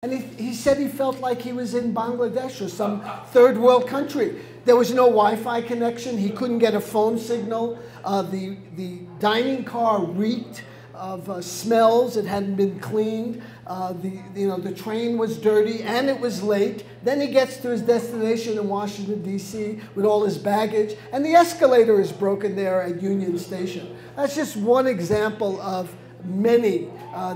And he said he felt like he was in Bangladesh or some third world country. There was no Wi-Fi connection. He couldn't get a phone signal. The dining car reeked of smells. It hadn't been cleaned. The train was dirty and it was late. Then he gets to his destination in Washington, D.C. with all his baggage, and the escalator is broken there at Union Station. That's just one example of many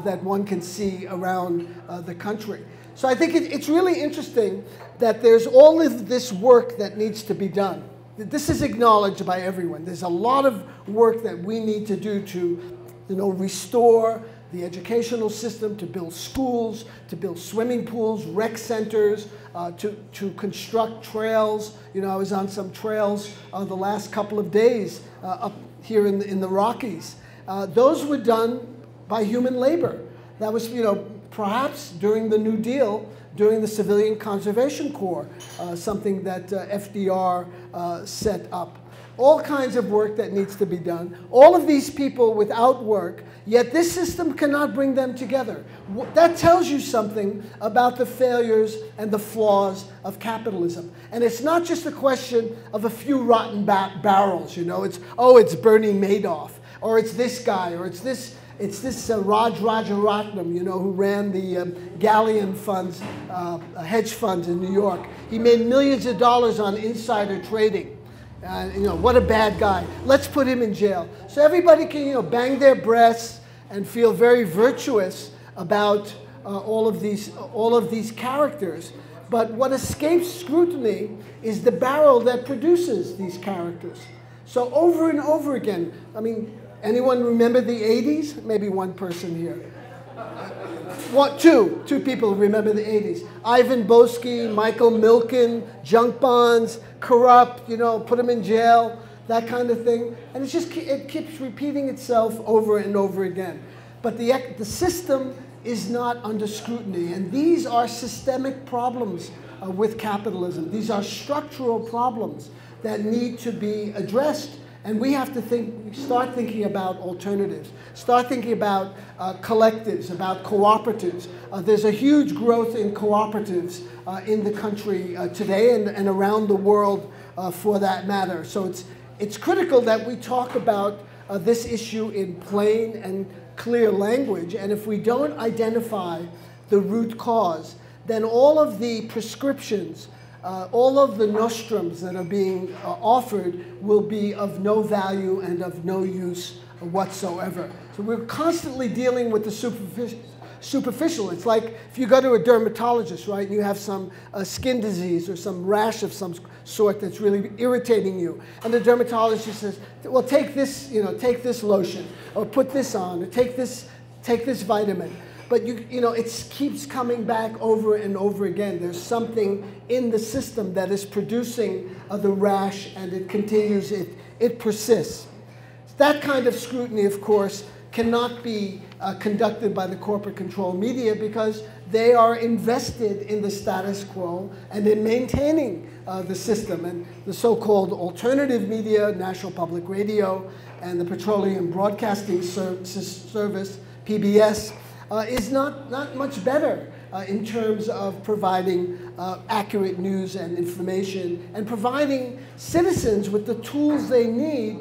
that one can see around the country. So I think it's really interesting that there's all of this work that needs to be done. This is acknowledged by everyone. There's a lot of work that we need to do to, restore the educational system, to build schools, to build swimming pools, rec centers, to construct trails. I was on some trails the last couple of days up here in the Rockies. Those were done by human labor. That was, perhaps during the New Deal, during the Civilian Conservation Corps, something that FDR set up. All kinds of work that needs to be done. All of these people without work, yet this system cannot bring them together. That tells you something about the failures and the flaws of capitalism. And it's not just a question of a few rotten barrels, it's Bernie Madoff, or it's this guy, or it's this Raj Rajaratnam, who ran the Galleon funds, hedge funds in New York. He made millions of dollars on insider trading. What a bad guy. Let's put him in jail. So everybody can, bang their breasts and feel very virtuous about all of these characters. But what escapes scrutiny is the barrel that produces these characters. So over and over again, anyone remember the 80s? Maybe one person here. Two people remember the 80s. Ivan Boesky, Michael Milken, junk bonds, corrupt, put them in jail, that kind of thing. And it keeps repeating itself over and over again. But the system is not under scrutiny. And these are systemic problems with capitalism. These are structural problems that need to be addressed. And we have to start thinking about alternatives, start thinking about collectives, about cooperatives. There's a huge growth in cooperatives in the country today and around the world for that matter. So it's critical that we talk about this issue in plain and clear language. And if we don't identify the root cause, then all of the prescriptions, all of the nostrums that are being offered will be of no value and of no use whatsoever. So we're constantly dealing with the superficial. It's like if you go to a dermatologist, right, and you have some skin disease or some rash of some sort that's really irritating you, and the dermatologist says, well, take this lotion, or put this on, or take this vitamin. But it keeps coming back over and over again. There's something in the system that is producing the rash, and it continues, it persists. That kind of scrutiny, of course, cannot be conducted by the corporate control media because they are invested in the status quo and in maintaining the system. And the so-called alternative media, National Public Radio, and the Petroleum Broadcasting Service, PBS, is not much better in terms of providing accurate news and information and providing citizens with the tools they need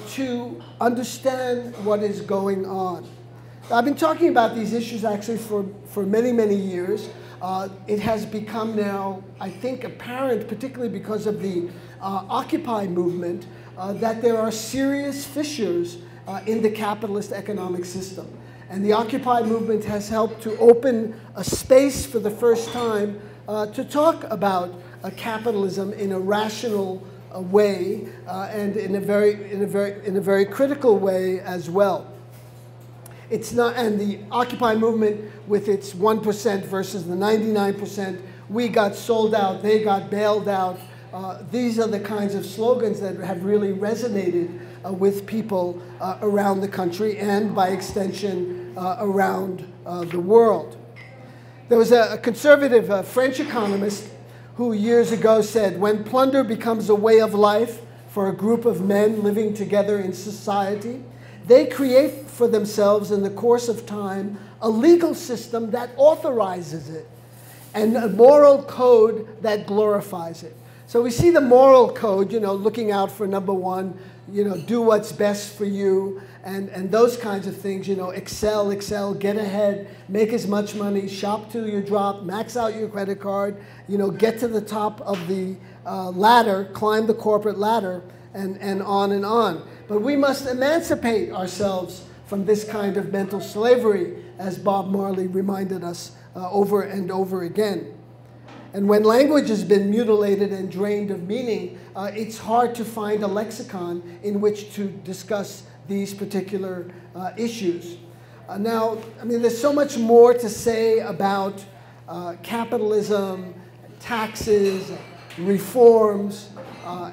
to understand what is going on. I've been talking about these issues actually for many, many years. It has become now, I think, apparent, particularly because of the Occupy movement, that there are serious fissures in the capitalist economic system. And the Occupy movement has helped to open a space for the first time to talk about capitalism in a rational way and in a very critical way as well. It's not, and the Occupy movement with its 1% versus the 99%, we got sold out, they got bailed out. These are the kinds of slogans that have really resonated with people around the country and, by extension, around the world. There was a conservative French economist who years ago said, when plunder becomes a way of life for a group of men living together in society, they create for themselves in the course of time a legal system that authorizes it. and a moral code that glorifies it. So we see the moral code, looking out for number one, do what's best for you, and those kinds of things, excel, get ahead, make as much money, shop till you drop, max out your credit card, get to the top of the ladder, climb the corporate ladder, and on and on. But we must emancipate ourselves from this kind of mental slavery, as Bob Marley reminded us over and over again. And when language has been mutilated and drained of meaning, it's hard to find a lexicon in which to discuss these particular issues. Now, there's so much more to say about capitalism, taxes, reforms,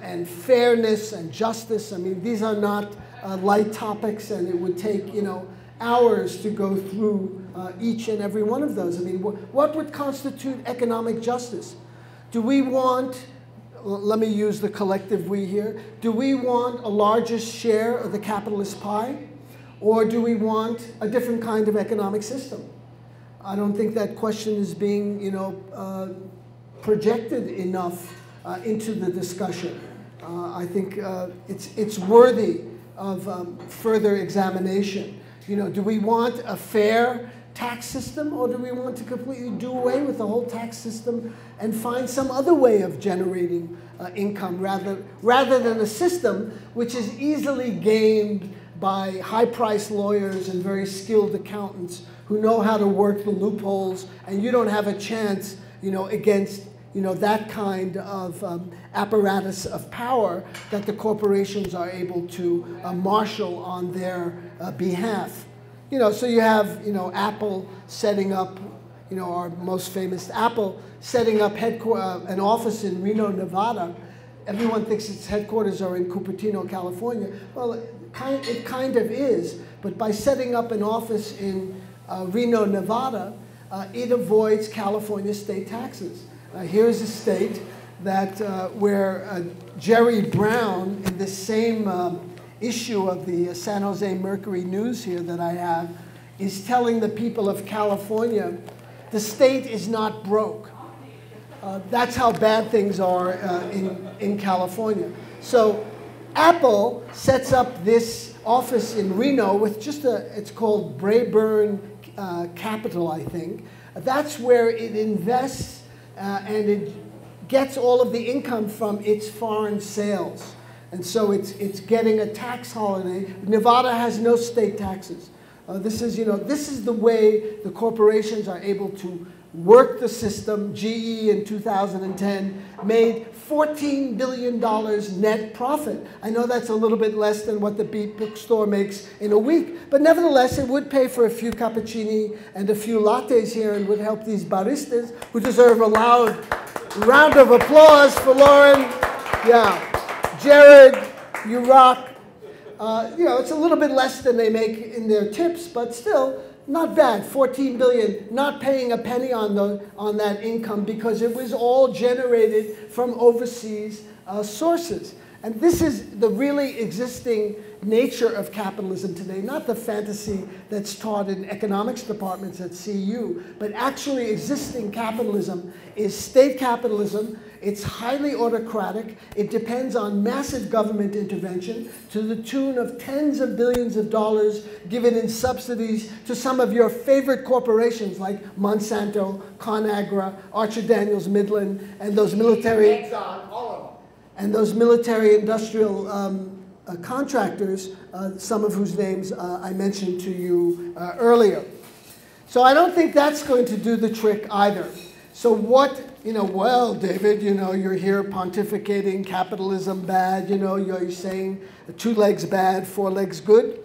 and fairness and justice. These are not light topics, and it would take, hours to go through each and every one of those. What would constitute economic justice? Do we want, let me use the collective we here, do we want a larger share of the capitalist pie? Or do we want a different kind of economic system? I don't think that question is being, projected enough into the discussion. I think it's worthy of further examination. Do we want a fair tax system, or do we want to completely do away with the whole tax system and find some other way of generating income rather than a system which is easily gamed by high-priced lawyers and very skilled accountants who know how to work the loopholes, and you don't have a chance, against that kind of apparatus of power that the corporations are able to marshal on their behalf. So you have, Apple setting up, our most famous Apple, setting up an office in Reno, Nevada. Everyone thinks its headquarters are in Cupertino, California. Well, it kind of is, but by setting up an office in Reno, Nevada, it avoids California state taxes. Here's a state that where Jerry Brown, in this same issue of the San Jose Mercury News here that I have, is telling the people of California, the state is not broke. That's how bad things are in California. So Apple sets up this office in Reno with just it's called Brayburn Capital, I think. That's where it invests and it gets all of the income from its foreign sales. And so it's getting a tax holiday. Nevada has no state taxes. This is the way the corporations are able to work the system. GE in 2010 made $14 billion net profit. I know that's a little bit less than what the beat bookstore makes in a week, but nevertheless, it would pay for a few cappuccini and a few lattes here and would help these baristas, who deserve a loud round of applause for Lauren. Yeah. Jared, you rock. It's a little bit less than they make in their tips, but still not bad. 14 billion, not paying a penny on that income because it was all generated from overseas sources. And this is the really existing nature of capitalism today, not the fantasy that's taught in economics departments at CU, but actually existing capitalism is state capitalism. It's highly autocratic. It depends on massive government intervention to the tune of tens of billions of dollars given in subsidies to some of your favorite corporations like Monsanto, ConAgra, Archer Daniels Midland, and those military... Exxon, all of them. And those military industrial contractors, some of whose names I mentioned to you earlier. So I don't think that's going to do the trick either. So what, well, David, you're here pontificating capitalism bad, you're saying 2 legs bad, 4 legs good.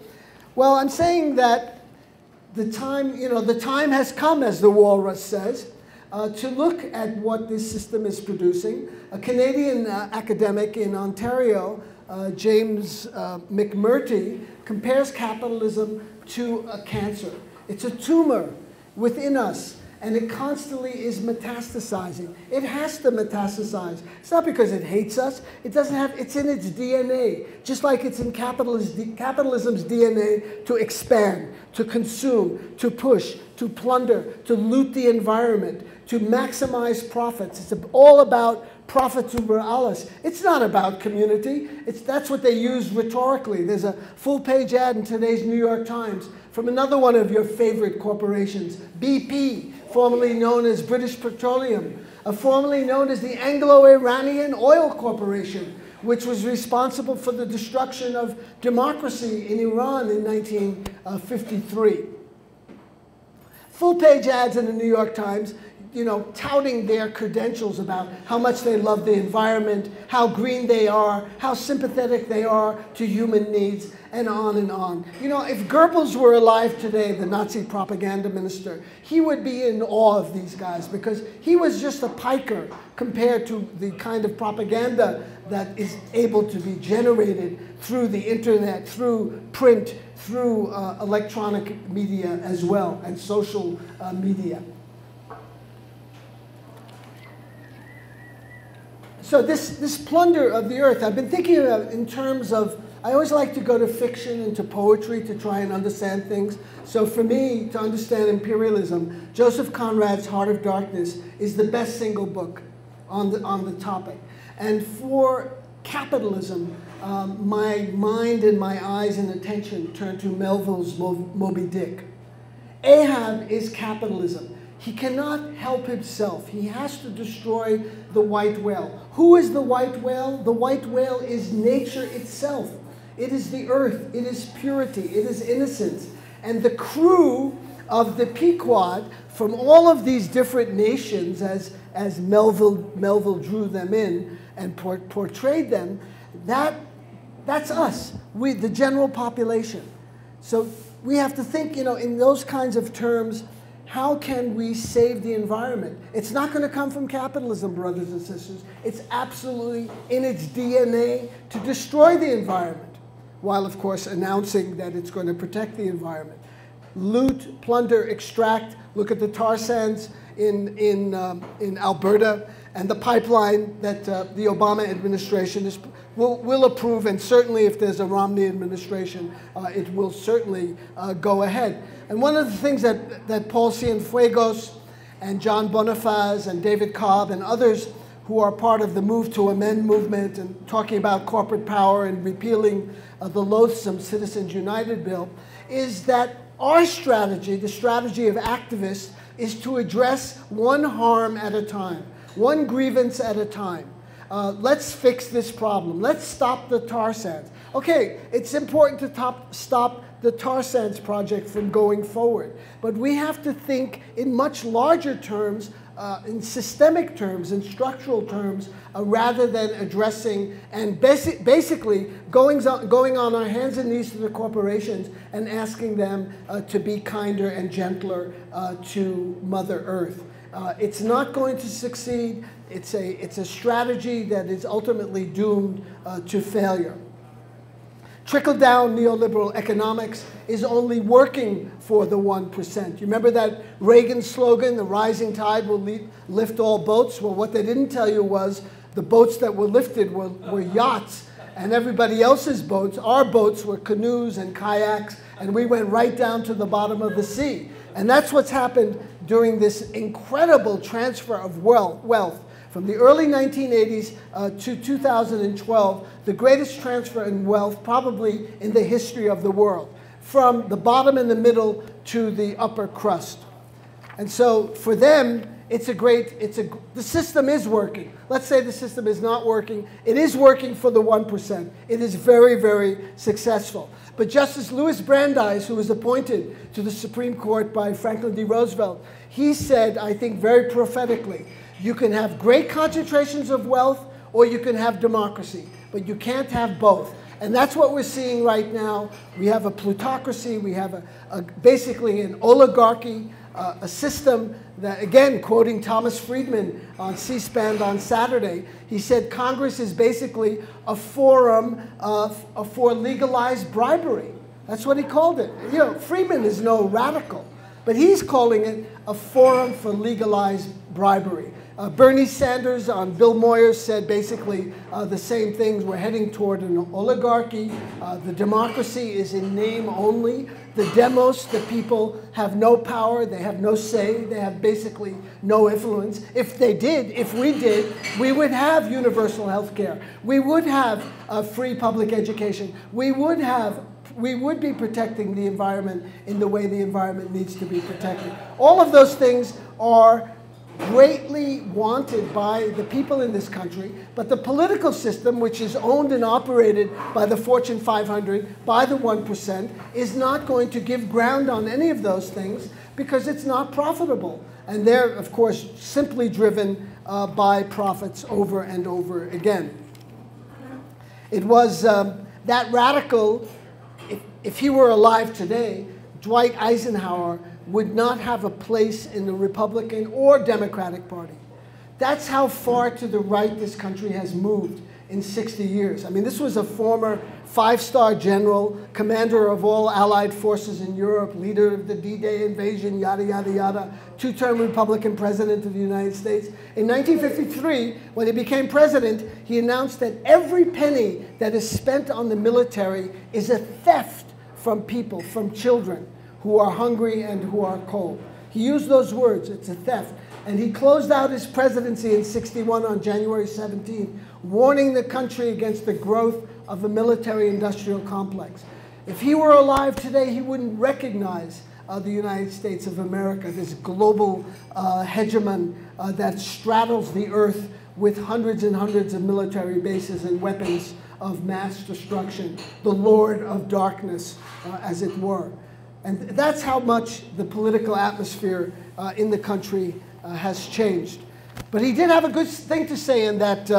Well, I'm saying that the time has come, as the walrus says, to look at what this system is producing. A Canadian academic in Ontario, James McMurtry, compares capitalism to a cancer. It's a tumor within us. and it constantly is metastasizing. It has to metastasize. It's not because it hates us. It doesn't have, it's in its DNA, just like it's in capitalism's DNA to expand, to consume, to push, to plunder, to loot the environment, to maximize profits. It's all about profit über alles. It's not about community. That's what they use rhetorically. There's a full-page ad in today's New York Times from another one of your favorite corporations, BP, formerly known as British Petroleum, formerly known as the Anglo-Iranian Oil Corporation, which was responsible for the destruction of democracy in Iran in 1953. Full-page ads in the New York Times, you know, touting their credentials about how much they love the environment, how green they are, how sympathetic they are to human needs, and on and on. You know, if Goebbels were alive today, the Nazi propaganda minister, he would be in awe of these guys because he was just a piker compared to the kind of propaganda that is able to be generated through the internet, through print, through electronic media as well, and social media. So this plunder of the earth, I've been thinking about in terms of, I always like to go to fiction and to poetry to try and understand things. So for me, to understand imperialism, Joseph Conrad's Heart of Darkness is the best single book on the topic. And for capitalism, my mind and my eyes and attention turn to Melville's Moby Dick. Ahab is capitalism. He cannot help himself. He has to destroy the white whale. Who is the white whale? The white whale is nature itself. It is the earth. It is purity. It is innocence. And the crew of the Pequod from all of these different nations, as Melville drew them in and portrayed them, that's us, the general population. So we have to think, you know, in those kinds of terms. How can we save the environment? It's not going to come from capitalism, brothers and sisters. It's absolutely in its DNA to destroy the environment, while, of course, announcing that it's going to protect the environment. Loot, plunder, extract. Look at the tar sands in Alberta and the pipeline that the Obama administration will approve, and certainly if there's a Romney administration, it will certainly go ahead. And one of the things that Paul Cienfuegos and John Bonifaz and David Cobb and others who are part of the Move to Amend movement and talking about corporate power and repealing the loathsome Citizens United bill, is that our strategy, the strategy of activists, is to address one harm at a time, one grievance at a time. Let's fix this problem. Let's stop the tar sands. Okay, it's important to stop the tar sands project from going forward, but we have to think in much larger terms, in systemic terms, in structural terms, rather than addressing and basically going on our hands and knees to the corporations and asking them to be kinder and gentler to Mother Earth. It's not going to succeed. It's a strategy that is ultimately doomed to failure. Trickle-down neoliberal economics is only working for the 1%. You remember that Reagan slogan, the rising tide will lift all boats? Well, what they didn't tell you was the boats that were lifted were yachts, and everybody else's boats, our boats, were canoes and kayaks, and we went right down to the bottom of the sea. And that's what's happened during this incredible transfer of wealth. From the early 1980s to 2012, the greatest transfer in wealth probably in the history of the world, from the bottom and the middle to the upper crust. And so for them, the system is working. Let's say the system is not working. It is working for the 1%. It is very, very successful. But Justice Louis Brandeis, who was appointed to the Supreme Court by Franklin D. Roosevelt, he said, I think very prophetically, you can have great concentrations of wealth or you can have democracy, but you can't have both. And that's what we're seeing right now. We have a plutocracy, we have basically an oligarchy, a system that, again, quoting Thomas Friedman on C-SPAN on Saturday, he said Congress is basically a forum for legalized bribery. That's what he called it. You know, Friedman is no radical. But he's calling it a forum for legalized bribery. Bernie Sanders on Bill Moyers said basically the same things. We're heading toward an oligarchy. The democracy is in name only. The demos, the people, have no power. They have no say. They have basically no influence. If they did, if we did, we would have universal health care. We would have free public education. We would be protecting the environment in the way the environment needs to be protected. All of those things are greatly wanted by the people in this country, but the political system, which is owned and operated by the Fortune 500, by the 1%, is not going to give ground on any of those things because it's not profitable. And they're, of course, simply driven by profits over and over again. It was that radical, if he were alive today, Dwight Eisenhower would not have a place in the Republican or Democratic Party. That's how far to the right this country has moved in 60 years. I mean, this was a former five-star general, commander of all Allied forces in Europe, leader of the D-Day invasion, yada, yada, yada, two-term Republican president of the United States. In 1953, when he became president, he announced that every penny that is spent on the military is a theft from people, from children who are hungry and who are cold. He used those words, it's a theft. And he closed out his presidency in '61 on January 17th, warning the country against the growth of a military-industrial complex. If he were alive today, he wouldn't recognize the United States of America, this global hegemon that straddles the earth with hundreds and hundreds of military bases and weapons of mass destruction, the Lord of Darkness, as it were. And that's how much the political atmosphere in the country has changed. But he did have a good thing to say in that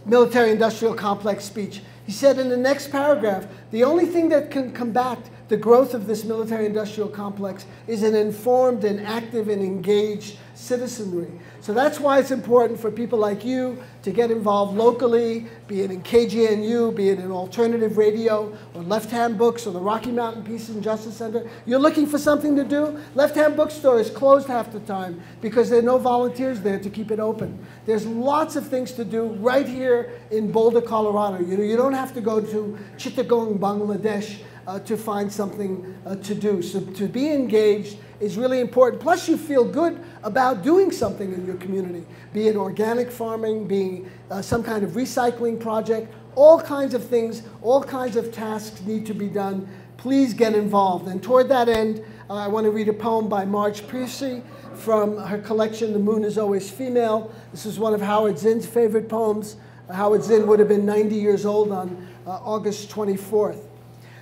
military-industrial complex speech. He said in the next paragraph, the only thing that can combat the growth of this military-industrial complex is an informed and active and engaged citizenry. So that's why it's important for people like you to get involved locally, be it in KGNU, be it in alternative radio, or Left Hand Books, or the Rocky Mountain Peace and Justice Center. You're looking for something to do? Left Hand Bookstore is closed half the time because there are no volunteers there to keep it open. There's lots of things to do right here in Boulder, Colorado. You don't have to go to Chittagong, Bangladesh, to find something to do. So to be engaged is really important. Plus you feel good about doing something in your community, be it organic farming, being some kind of recycling project, all kinds of things, all kinds of tasks need to be done. Please get involved. And toward that end, I want to read a poem by Marge Piercy from her collection, The Moon is Always Female. This is one of Howard Zinn's favorite poems. Howard Zinn would have been 90 years old on August 24th.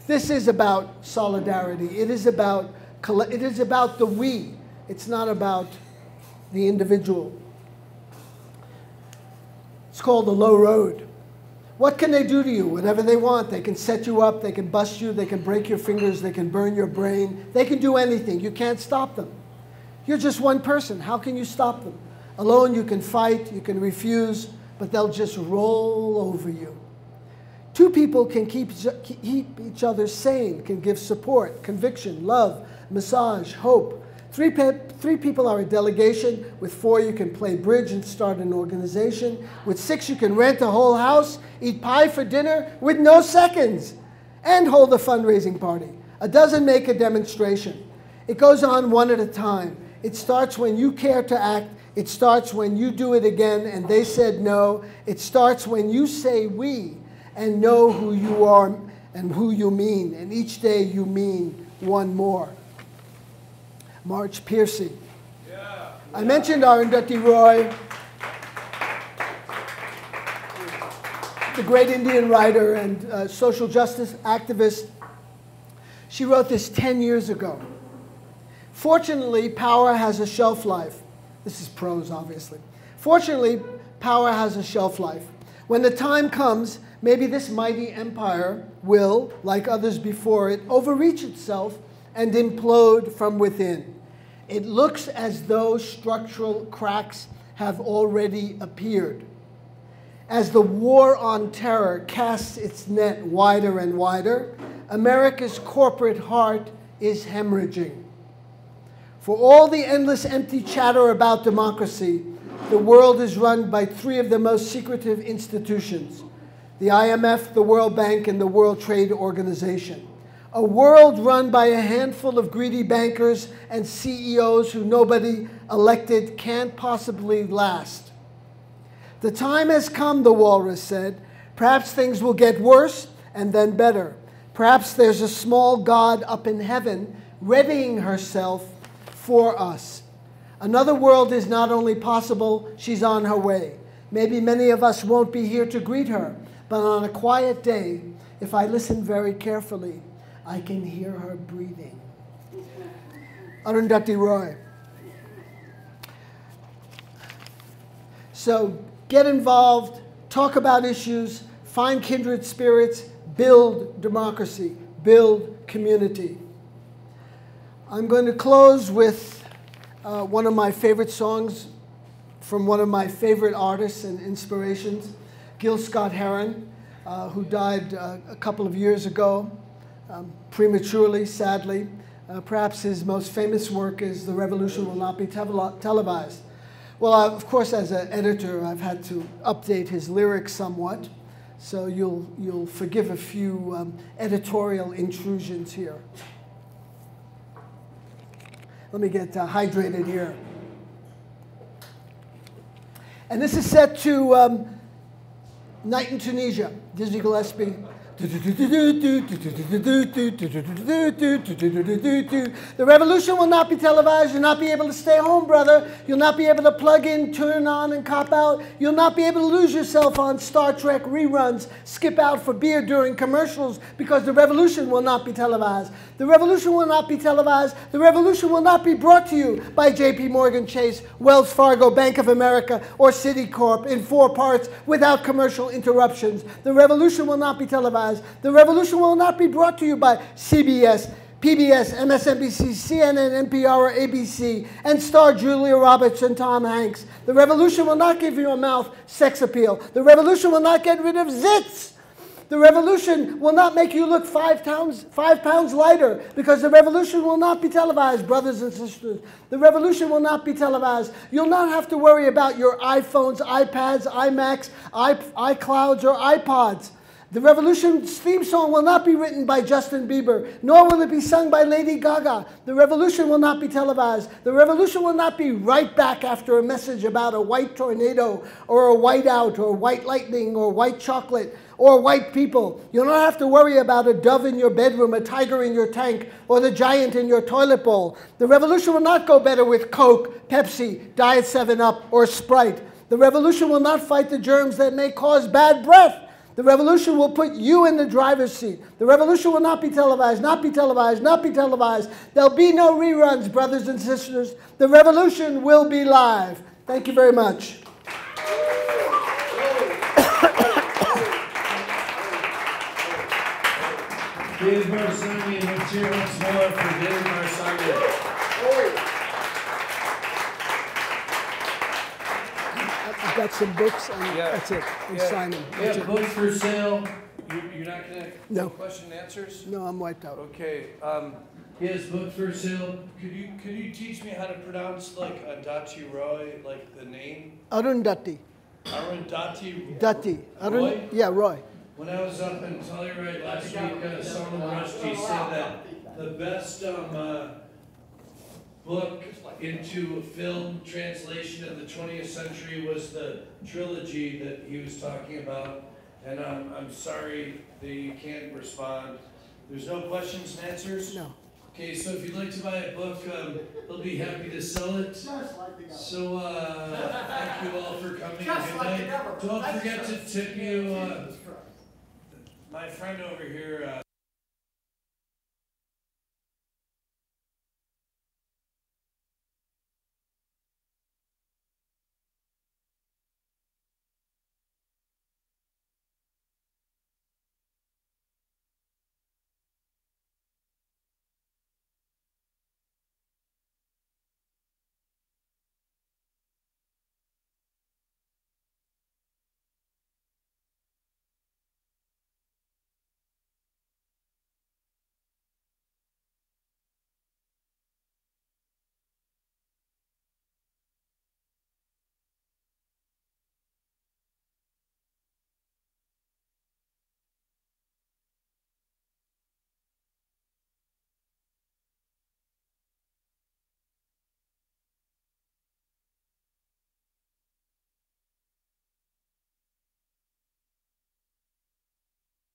This is about solidarity. It is about the we. It's not about the individual. It's called The Low Road. What can they do to you? Whatever they want. They can set you up, they can bust you, they can break your fingers, they can burn your brain. They can do anything. You can't stop them. You're just one person. How can you stop them? Alone you can fight, you can refuse, but they'll just roll over you. Two people can keep each other sane, can give support, conviction, love, massage, hope. Three people are a delegation. With 4, you can play bridge and start an organization. With 6, you can rent a whole house, eat pie for dinner with no seconds, and hold a fundraising party. A dozen make a demonstration. It goes on one at a time. It starts when you care to act. It starts when you do it again and they said no. It starts when you say we and know who you are and who you mean. And each day you mean one more. Marge Piercy. Yeah. I mentioned Arundhati Roy, the great Indian writer and social justice activist. She wrote this 10 years ago. Fortunately, power has a shelf life. This is prose, obviously. Fortunately, power has a shelf life. When the time comes, maybe this mighty empire will, like others before it, overreach itself and implode from within. It looks as though structural cracks have already appeared. As the war on terror casts its net wider and wider, America's corporate heart is hemorrhaging. For all the endless empty chatter about democracy, the world is run by three of the most secretive institutions: the IMF, the World Bank, and the World Trade Organization. A world run by a handful of greedy bankers and CEOs who nobody elected can't possibly last. The time has come, the walrus said. Perhaps things will get worse and then better. Perhaps there's a small God up in heaven readying herself for us. Another world is not only possible, she's on her way. Maybe many of us won't be here to greet her, but on a quiet day, if I listen very carefully, I can hear her breathing. Arundhati Roy. So get involved, talk about issues, find kindred spirits, build democracy, build community. I'm going to close with one of my favorite songs from one of my favorite artists and inspirations, Gil Scott-Heron, who died a couple of years ago, prematurely, sadly. Perhaps his most famous work is The Revolution Will Not Be Televised. Well, of course, as an editor, I've had to update his lyrics somewhat, so you'll forgive a few editorial intrusions here. Let me get hydrated here. And this is set to Night in Tunisia, Dizzy Gillespie. The revolution will not be televised. You'll not be able to stay home, brother. You'll not be able to plug in, turn on, and cop out. You'll not be able to lose yourself on Star Trek reruns, skip out for beer during commercials, because the revolution will not be televised. The revolution will not be televised. The revolution will not be brought to you by J.P. Morgan Chase, Wells Fargo, Bank of America, or Citicorp in 4 parts without commercial interruptions. The revolution will not be televised. The revolution will not be brought to you by CBS, PBS, MSNBC, CNN, NPR, or ABC, and star Julia Roberts and Tom Hanks. The revolution will not give your mouth sex appeal. The revolution will not get rid of zits. The revolution will not make you look 5 pounds lighter, because the revolution will not be televised, brothers and sisters. The revolution will not be televised. You'll not have to worry about your iPhones, iPads, iMacs, iClouds, or iPods. The revolution's theme song will not be written by Justin Bieber, nor will it be sung by Lady Gaga. The revolution will not be televised. The revolution will not be right back after a message about a white tornado, or a whiteout, or white lightning, or white chocolate, or white people. You'll not have to worry about a dove in your bedroom, a tiger in your tank, or the giant in your toilet bowl. The revolution will not go better with Coke, Pepsi, Diet 7-Up, or Sprite. The revolution will not fight the germs that may cause bad breath. The revolution will put you in the driver's seat. The revolution will not be televised, not be televised, not be televised. There'll be no reruns, brothers and sisters. The revolution will be live. Thank you very much. David Barsamian, let's hear once more for David Barsamian. I've got some books, and that's it. And sign them. Yeah, books for sale. You're not going to no question and answers? No, I'm wiped out. Okay. Yes, book for sale. Could you teach me how to pronounce like Arundhati Roy, like the name? Arundhati. Arundhati. Dati. Roy? Yeah, Roy. When I was up in Telluride last week, Salman Rushdie said that the best book into film translation of the 20th century was the trilogy that he was talking about. And I'm sorry that you can't respond. There's no questions and answers? No. Okay, so if you'd like to buy a book, they'll be happy to sell it. So thank you all for coming. Good night. Don't forget to tip you. My friend over here.